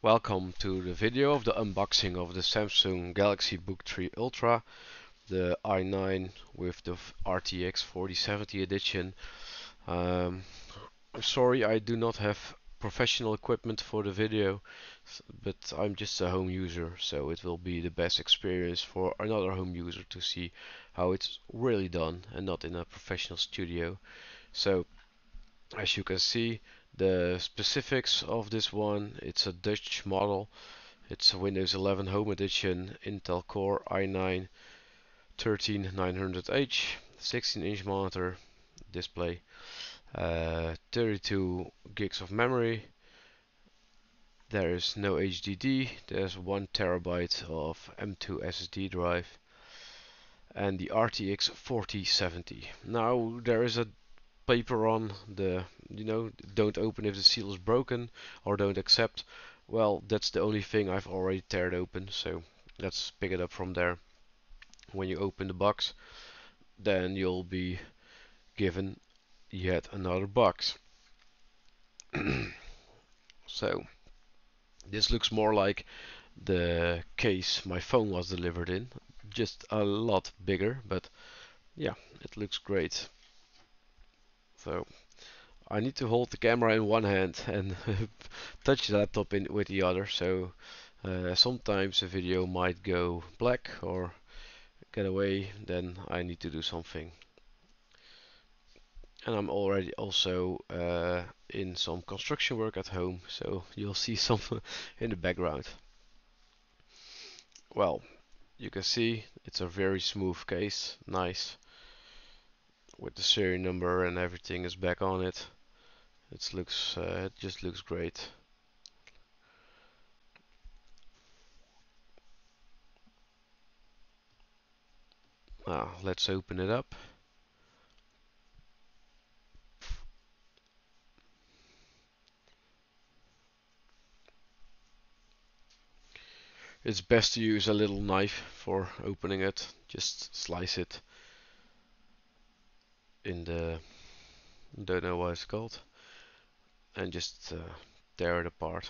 Welcome to the video of the unboxing of the Samsung Galaxy Book 3 Ultra, the i9 with the RTX 4070 edition. I'm sorry I do not have professional equipment for the video, but I'm just a home user, so it will be the best experience for another home user to see how it's really done and not in a professional studio. So as you can see, the specifics of this one, it's a Dutch model. It's a Windows 11 Home Edition, Intel Core i9 13900H, 16-inch monitor display, 32 gigs of memory. There is no HDD. There's 1 terabyte of M2 SSD drive, and the RTX 4070. Now there is a paper on the, don't open if the seal is broken, or don't accept. Well, that's the only thing I've already teared open, so let's pick it up from there. When you open the box, then you'll be given yet another box. So this looks more like the case my phone was delivered in, just a lot bigger, but yeah, it looks great. So I need to hold the camera in one hand and touch the laptop in with the other, so sometimes the video might go black or get away, then I need to do something. And I'm already also in some construction work at home, so you'll see some in the background. Well, you can see it's a very smooth case, nice, with the serial number and everything is back on it. It just looks great. Now let's open it up. It's best to use a little knife for opening it. Just slice it in the, don't know what it's called, and just tear it apart.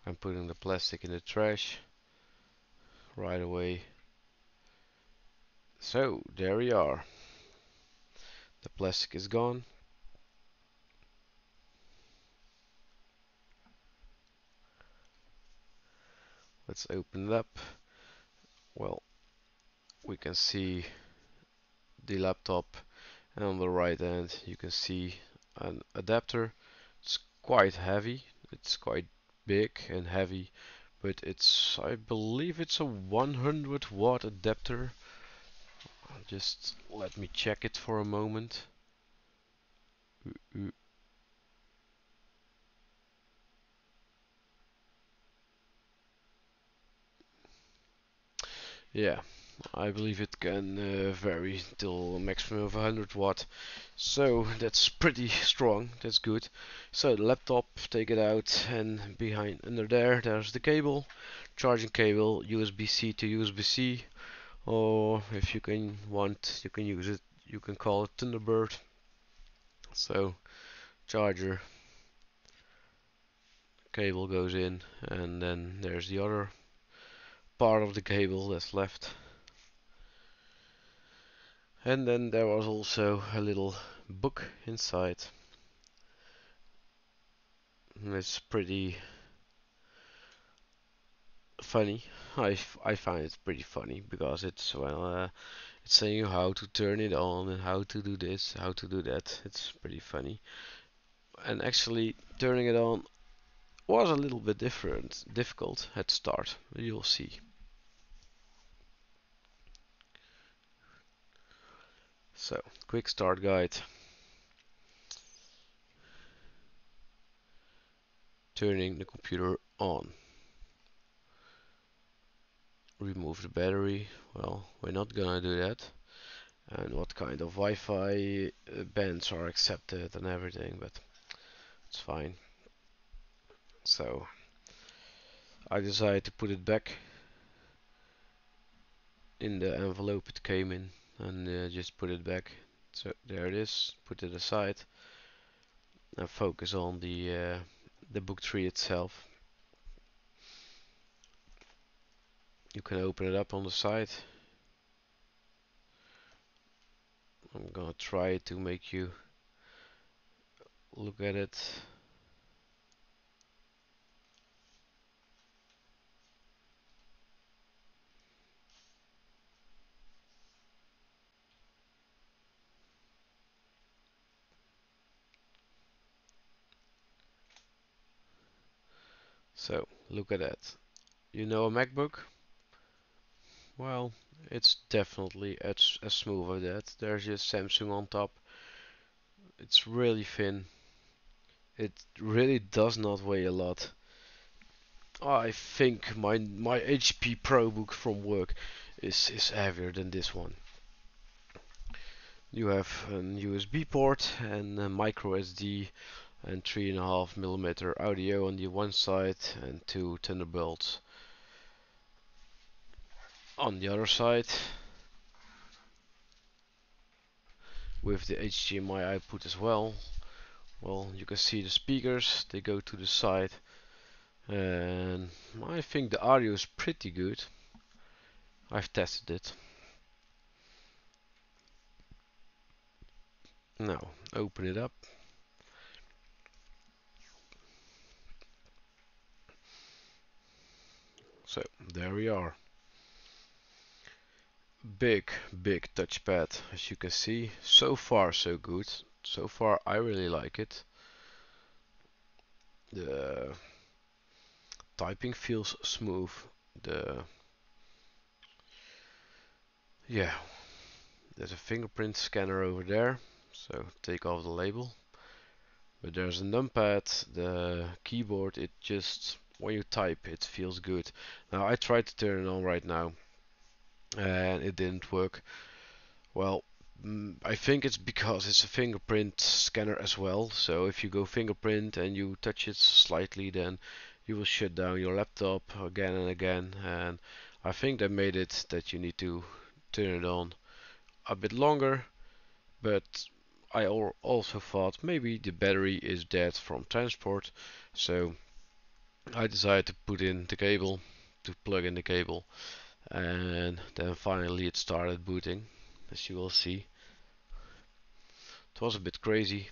I'm putting the plastic in the trash right away. So there we are. The plastic is gone. Let's open it up. Well, we can see the laptop, and on the right hand you can see an adapter. It's quite heavy. It's quite big and heavy, but I believe it's a 100-watt adapter. Just let me check it for a moment. Yeah, I believe it can vary till a maximum of 100 watt. So that's pretty strong. That's good. So the laptop, take it out, and behind under there's the cable, charging cable, USB-C to USB-C, or if you you can use it. You can call it Thunderbird. So charger cable goes in, and then there's the other part of the cable that's left. And then there was also a little book inside. It's pretty funny. I find it pretty funny because it's it's saying you how to turn it on and how to do this, how to do that. It's pretty funny. And actually turning it on was a little bit difficult at start. You'll see. So, quick start guide. Turning the computer on. Remove the battery. Well, we're not gonna do that. And what kind of Wi-Fi bands are accepted and everything, but it's fine. So I decided to put it back in the envelope it came in. and just put it back. So there it is. Put it aside and focus on the Book 3 itself. You can open it up on the side. I'm gonna try to make you look at it. So look at that. You know a MacBook? Well, it's definitely as smooth as that. There's just Samsung on top. It's really thin. It really does not weigh a lot. I think my HP ProBook from work is heavier than this one. You have an USB port and a micro SD and 3.5mm audio on the one side and two Thunderbolts on the other side, with the HDMI output as well. Well, you can see the speakers, they go to the side, and I think the audio is pretty good. I've tested it. Now, open it up. So, there we are. Big touchpad, as you can see. So far so good. So far I really like it. The typing feels smooth. The Yeah, there's a fingerprint scanner over there, so take off the label. But there's a numpad, the keyboard, it just, when you type, it feels good. Now I tried to turn it on right now, and it didn't work. Well, I think it's because it's a fingerprint scanner as well, so if you go fingerprint and you touch it slightly, then you will shut down your laptop again and again, and I think they made it that you need to turn it on a bit longer. But I also thought maybe the battery is dead from transport, so I decided to put in the cable, to plug in the cable, and then finally it started booting, as you will see. It was a bit crazy.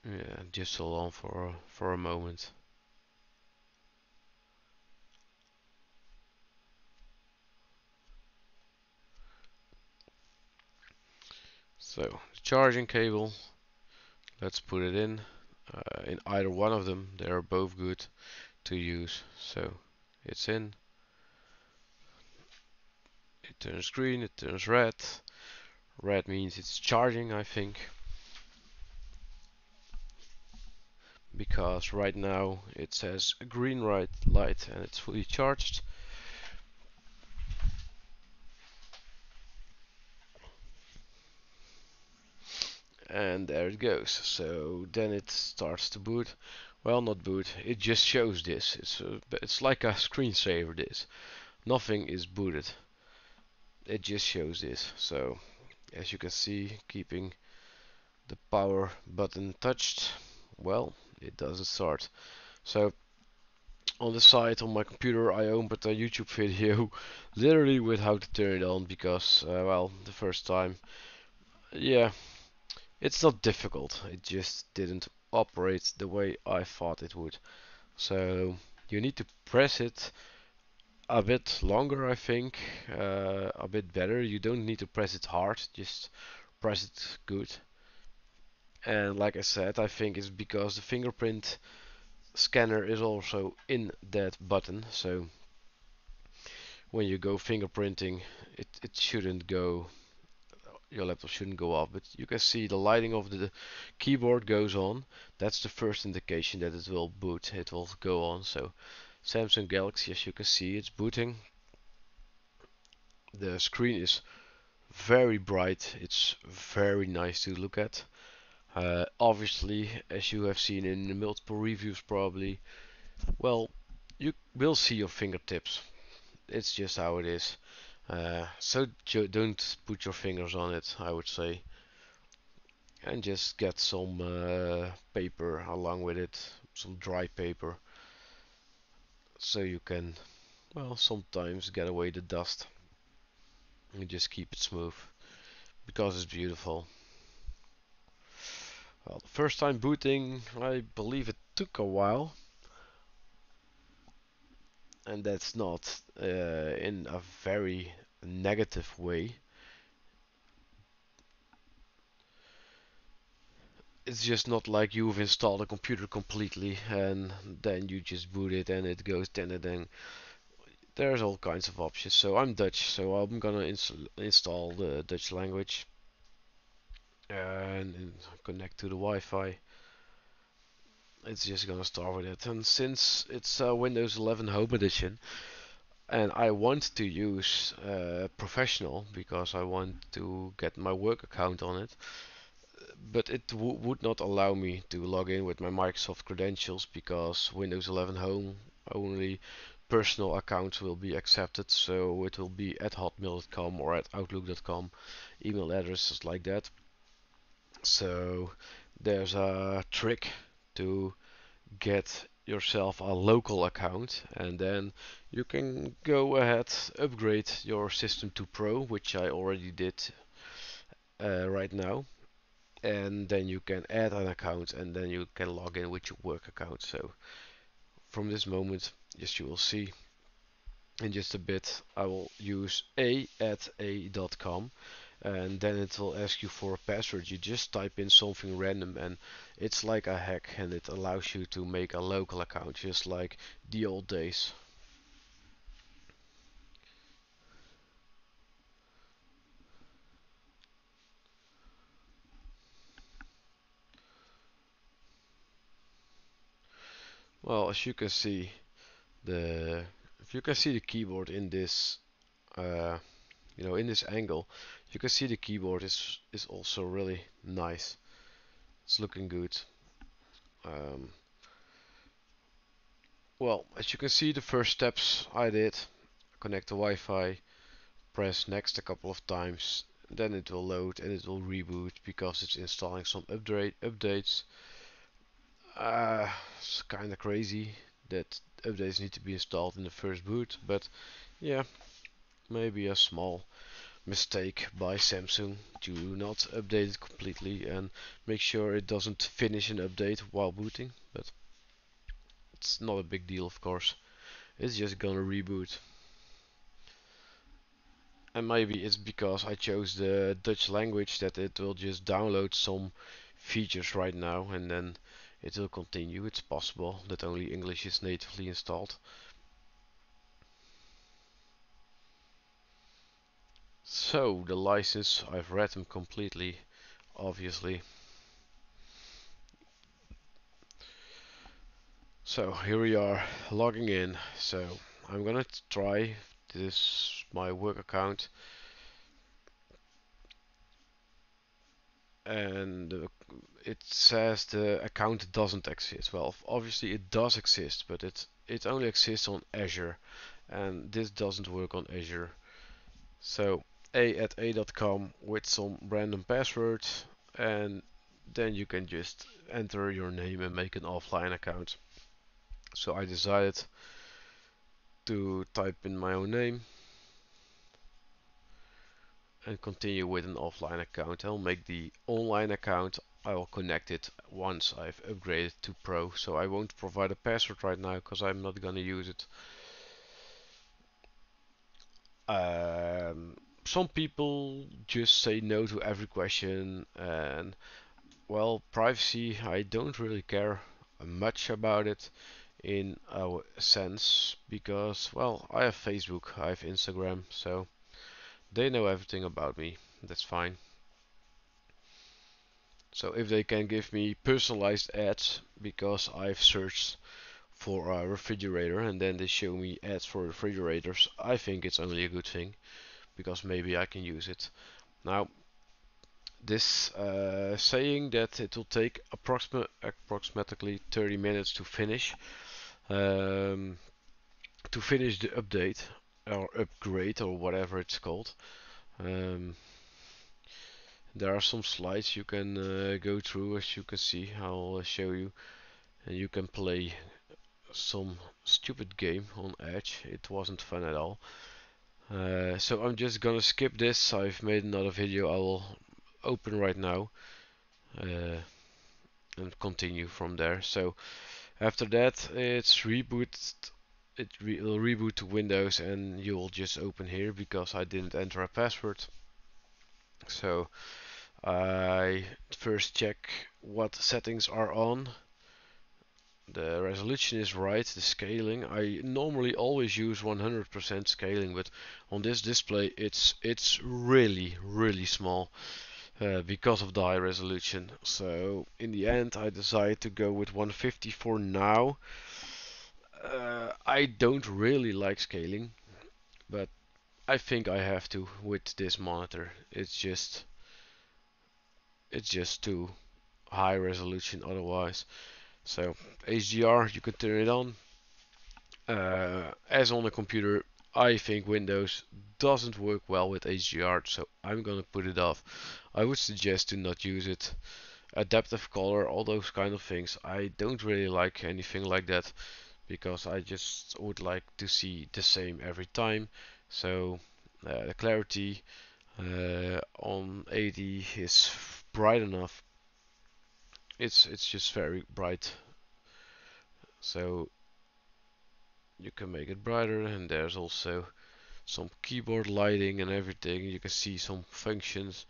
Yeah, just hold on for a moment. So the charging cable, let's put it in either one of them. They are both good to use. So it's in. It turns green, it turns red. Red means it's charging, I think, because right now it says green light and it's fully charged. And there it goes. So then it starts to boot. Well, not boot, it just shows this. It's like a screensaver, this. Nothing is booted. It just shows this. So as you can see, keeping the power button touched, well, it doesn't start. So on the side on my computer I opened a YouTube video literally with how to turn it on, because well, the first time, yeah, it's not difficult, it just didn't operate the way I thought it would. So you need to press it a bit longer, I think, a bit better. You don't need to press it hard, just press it good. And like I said, I think it's because the fingerprint scanner is also in that button, so when you go fingerprinting, it shouldn't go, your laptop shouldn't go off, but you can see the lighting of the keyboard goes on. That's the first indication that it will boot, it will go on. So Samsung Galaxy, as you can see, it's booting. The screen is very bright, it's very nice to look at. Obviously, as you have seen in multiple reviews probably, well, you will see your fingertips. It's just how it is. So don't put your fingers on it, I would say. And just get some paper along with it, some dry paper, so you can, well, sometimes get away the dust and just keep it smooth because it's beautiful. Well, the first time booting, I believe it took a while, and that's not in a very negative way. It's just not like you've installed a computer completely and then you just boot it and it goes then. There's all kinds of options. So I'm Dutch, so I'm gonna install the Dutch language and connect to the Wi-Fi. It's just gonna start with it. And since it's Windows 11 Home Edition, and I want to use Professional because I want to get my work account on it, but it would not allow me to log in with my Microsoft credentials because Windows 11 Home only personal accounts will be accepted, so it will be at hotmail.com or at outlook.com email addresses like that. So there's a trick to get yourself a local account, and then you can go ahead, upgrade your system to Pro, which I already did right now, and then you can add an account and then you can log in with your work account. So from this moment, yes, you will see in just a bit, I will use a@a.com, and then it will ask you for a password. You just type in something random and it's like a hack, and it allows you to make a local account just like the old days. Well, as you can see, the if you can see the keyboard in this uh, in this angle, you can see the keyboard is also really nice. It's looking good. um, well, as you can see, the first steps I did: connect the Wi-Fi, press next a couple of times, then it will load and it will reboot because it's installing some updates. It's kinda crazy that updates need to be installed in the first boot, but yeah, maybe a small mistake by Samsung to not update it completely and make sure it doesn't finish an update while booting, but it's not a big deal, of course. It's just gonna reboot. And maybe it's because I chose the Dutch language that it will just download some features right now and then it will continue. It's possible that only English is natively installed. So the license, I've read them completely, obviously. So here we are logging in. So I'm gonna try this my work account, and it says the account doesn't exist. Well, obviously it does exist, but it only exists on Azure, and this doesn't work on Azure. So a@a.com with some random password, and then you can just enter your name and make an offline account. So I decided to type in my own name and continue with an offline account. I'll make the online account. I will connect it once I've upgraded to Pro. So I won't provide a password right now because I'm not gonna use it. Some people just say no to every question, and well, privacy, I don't really care much about it in a sense because, well, I have Facebook, I have Instagram, so they know everything about me. That's fine. So if they can give me personalized ads because I've searched for a refrigerator and then they show me ads for refrigerators, I think it's only a good thing because maybe I can use it. Now, this saying that it will take approximately 30 minutes um, to finish the update or upgrade or whatever it's called. Um, there are some slides you can go through, as you can see. I'll show you, and you can play some stupid game on Edge. It wasn't fun at all. So I'm just gonna skip this. I've made another video I will open right now uh, and continue from there. So after that, it's reboot. Will reboot to Windows, and you will just open here because I didn't enter a password. So I first check what settings are on. The resolution is right, the scaling. I normally always use 100% scaling, but on this display it's really small because of the high resolution. So in the end I decided to go with 150 for now. I don't really like scaling, but I think I have to with this monitor. It's just too high resolution otherwise. So HDR, you can turn it on. As on a computer, I think Windows doesn't work well with HDR, so I'm gonna put it off. I would suggest to not use it. Adaptive color, all those kind of things, I don't really like anything like that because I just would like to see the same every time. So the clarity on 80 is bright enough. It's just very bright, so you can make it brighter, and there's also some keyboard lighting and everything. You can see some functions.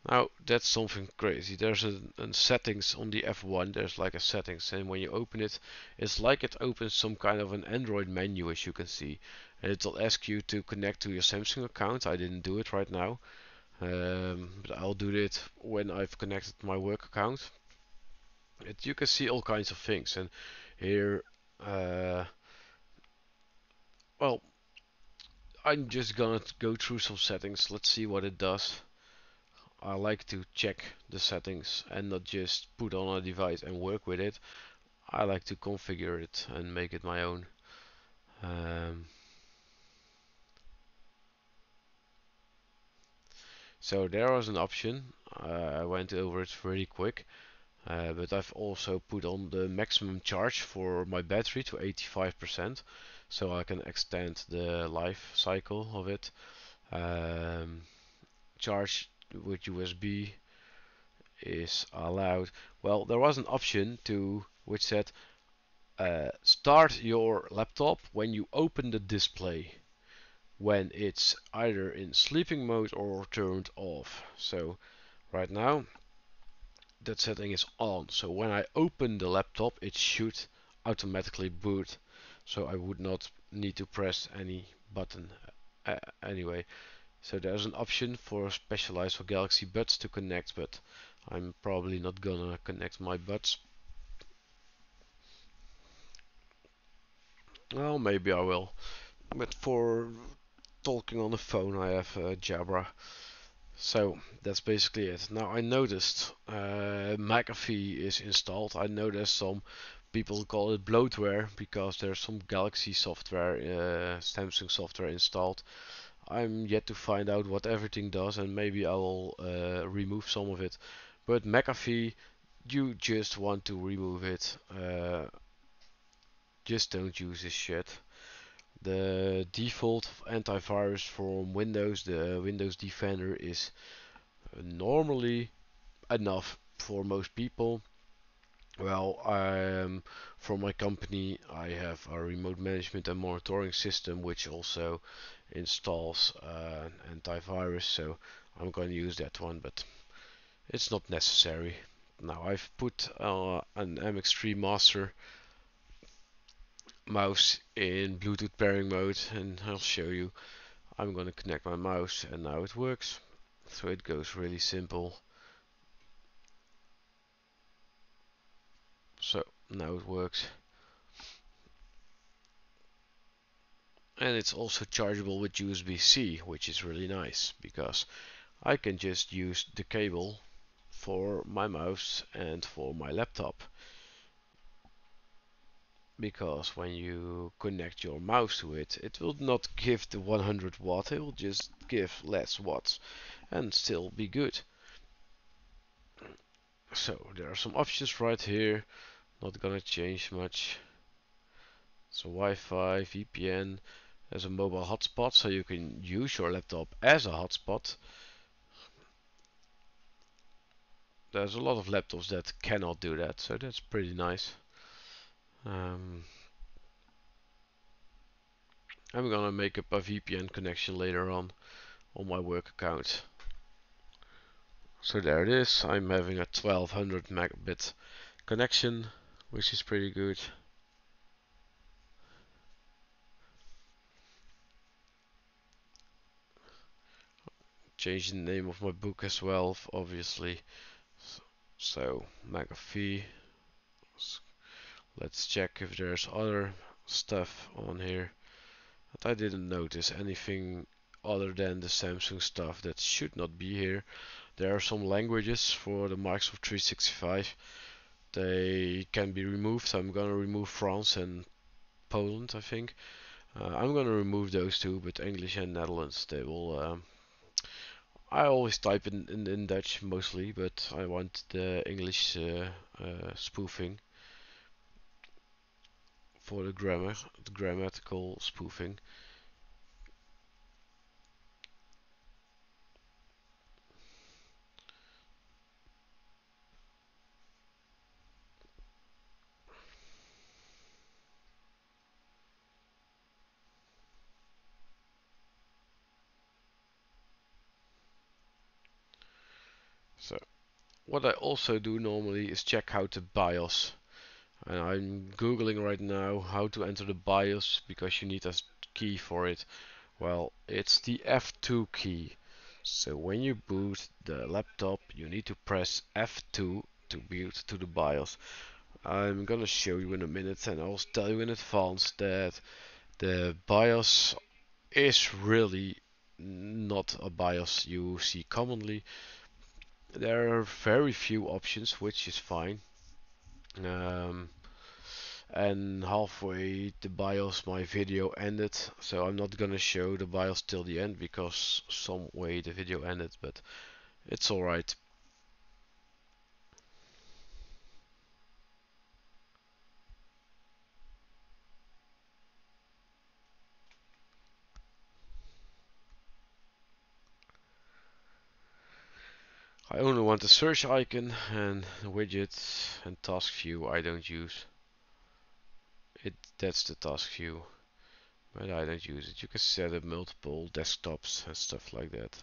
Now that's something crazy. There's a settings on the F1. There's like a settings, and when you open it, it's like it opens some kind of an Android menu, as you can see. And it'll ask you to connect to your Samsung account. I didn't do it right now, but I'll do it when I've connected my work account. You can see all kinds of things, and here, uh, well, I'm just gonna go through some settings. Let's see what it does. I like to check the settings and not just put on a device and work with it. I like to configure it and make it my own. Um, so there was an option. I went over it very quick, but I've also put on the maximum charge for my battery to 85%, so I can extend the life cycle of it. Um, Charge with USB is allowed. Well, there was an option to which said start your laptop when you open the display, when it's either in sleeping mode or turned off. So right now that setting is on, so when I open the laptop it should automatically boot, so I would not need to press any button anyway. So there's an option for specialized for Galaxy Buds to connect, but I'm probably not gonna connect my buds. Well, maybe I will. But for talking on the phone, I have Jabra. So that's basically it. Now I noticed McAfee is installed. I know there's some people call it bloatware because there's some Galaxy software, Samsung software installed. I'm yet to find out what everything does, and maybe I will remove some of it. But McAfee, you just want to remove it. Just don't use this shit. The default antivirus from Windows, the Windows Defender, is normally enough for most people. Well, for my company, I have a remote management and monitoring system which also installs an antivirus, so I'm going to use that one, but it's not necessary. Now I've put an MX3 Master mouse in Bluetooth pairing mode, and I'll show you. I'm going to connect my mouse, and now it works. So it goes really simple. So now it works. And it's also chargeable with USB-C, which is really nice because I can just use the cable for my mouse and for my laptop, because when you connect your mouse to it, it will not give the 100 watt, it will just give less watts and still be good. So there are some options right here, not gonna change much. So Wi-Fi, VPN, there's a mobile hotspot, so you can use your laptop as a hotspot. There's a lot of laptops that cannot do that, so that's pretty nice. I'm gonna make up a VPN connection later on my work account. So there it is. I'm having a 1200 megabit connection, which is pretty good. Change the name of my book as well, obviously. So McAfee. Let's check if there's other stuff on here. But I didn't notice anything other than the Samsung stuff that should not be here. There are some languages for the Microsoft 365. They can be removed. I'm gonna remove France and Poland, I think. I'm gonna remove those two, but English and Netherlands, they will. I always type in Dutch mostly, but I want the English spoofing for the grammatical spoofing. So what I also do normally is check out the BIOS. And I'm googling right now how to enter the BIOS because you need a key for it. Well, it's the F2 key. So when you boot the laptop, you need to press F2 to boot to the BIOS. I'm gonna show you in a minute, and I'll tell you in advance that the BIOS is really not a BIOS you see commonly. There are very few options, which is fine. Um, and halfway the BIOS my video ended, so I'm not gonna show the BIOS till the end because some way the video ended, but it's alright. I only want the search icon and widgets and task view I don't use. That's the task view, but I don't use it. You can set up multiple desktops and stuff like that.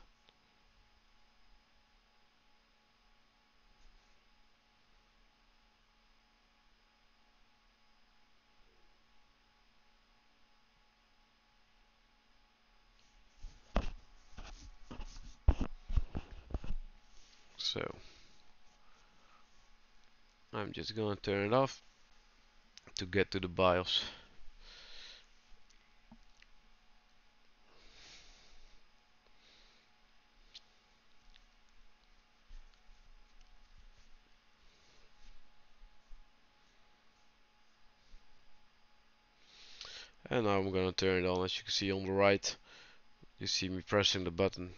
So I'm just gonna turn it off to get to the BIOS. And now I'm gonna turn it on. As you can see on the right, you see me pressing the button.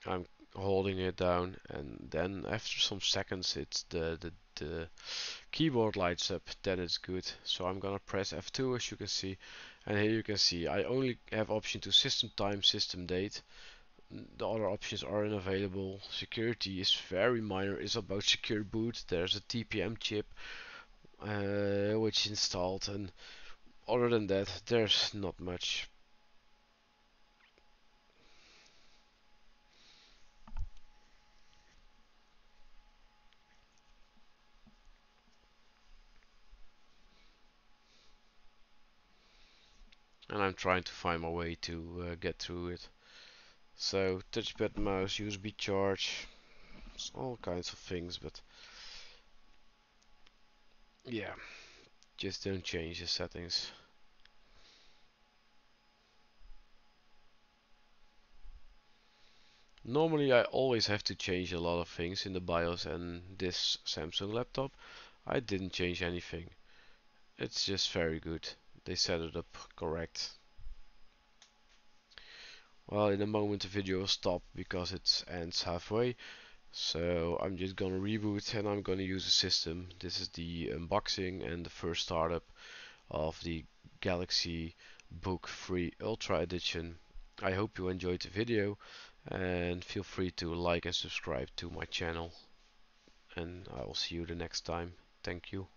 I'm holding it down, and then after some seconds it's the keyboard lights up. Then it's good. So I'm gonna press F2, as you can see, and here you can see I only have option to system time, system date. The other options are unavailable. Security is very minor. It's about secure boot. There's a TPM chip which is installed, and other than that there's not much. And I'm trying to find my way to get through it. So touchpad, mouse, USB charge, all kinds of things, but yeah, just don't change the settings. Normally I always have to change a lot of things in the BIOS, and this Samsung laptop I didn't change anything. It's just very good. They set it up correct. Well, in a moment the video will stop because it ends halfway. So I'm just gonna reboot and I'm gonna use the system. This is the unboxing and the first startup of the Galaxy Book 3 Ultra Edition. I hope you enjoyed the video and feel free to like and subscribe to my channel, and I will see you the next time. Thank you.